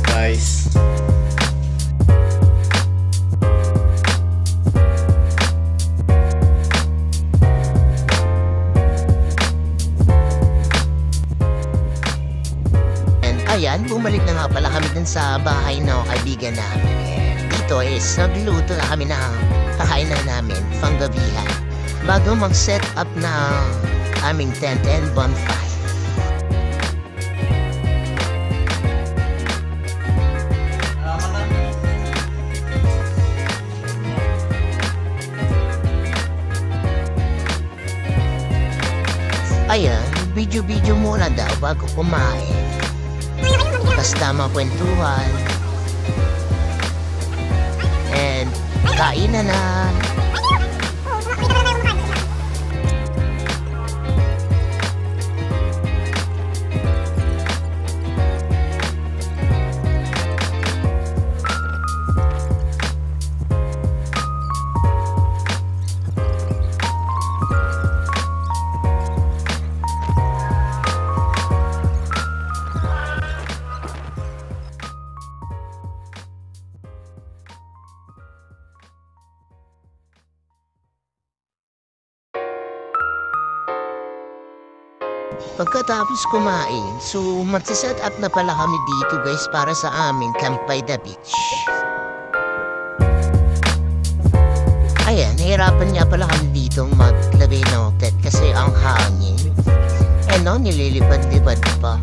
Guys, ayan, bumalik na nga pala kami dun sa bahay ng kaibigan namin. Dito is nagluto na kami ng kakainan namin, panggabihan, bago mag-set up na aming tent and bonfire. Ayan, video-video muna daw bago kumain. Basta makwentuhan. And kain na. Pagkatapos kumain, so magsiset up na pala kami dito guys para sa amin Camp by the Beach. Ayan, nahirapan nga pala kami dito maglagay ng tent kasi ang hangin. Eh no, nililipad-lipad pa.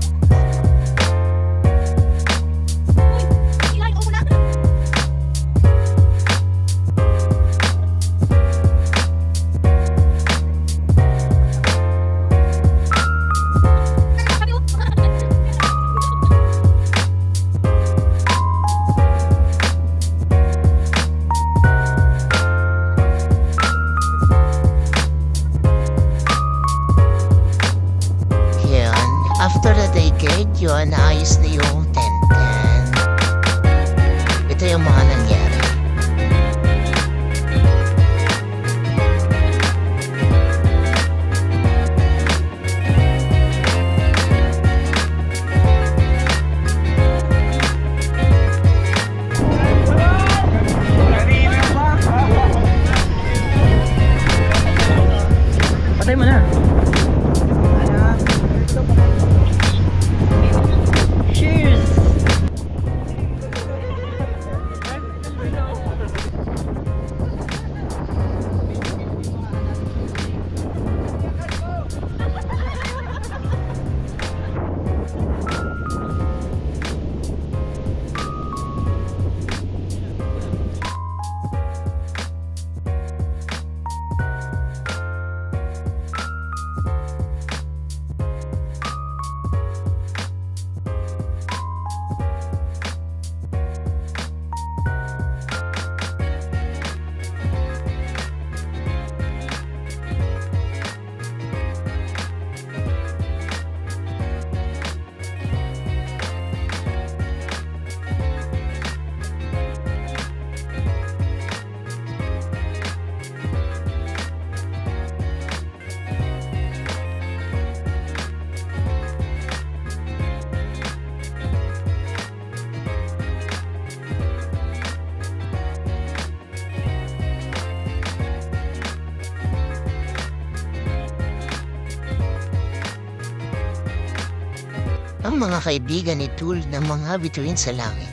After the decade, yun, naayos na yung tent. Ito yung mga nangyari. Patay mo na. Ang mga kaibigan ni Tool ng mga bituin sa langit.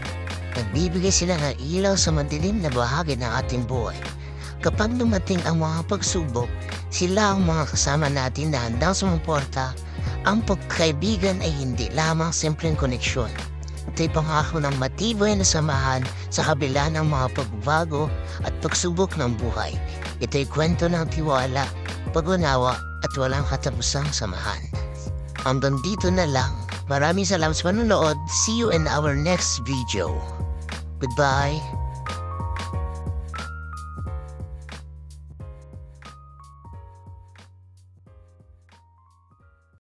Nagbibigay sila ng ilaw sa madilim na bahagi ng ating buhay. Kapag dumating ang mga pagsubok, sila ang mga kasama natin na handang sumuporta. Ang pagkaibigan ay hindi lamang simpleng koneksyon. Ito'y pangako ng matibay na samahan sa kabila ng mga pagbabago at pagsubok ng buhay. Ito'y kwento ng tiwala, pag-unawa at walang katapusang samahan. Hanggang dito na lang. Maraming salamat sa panonood. See you in our next video. Goodbye.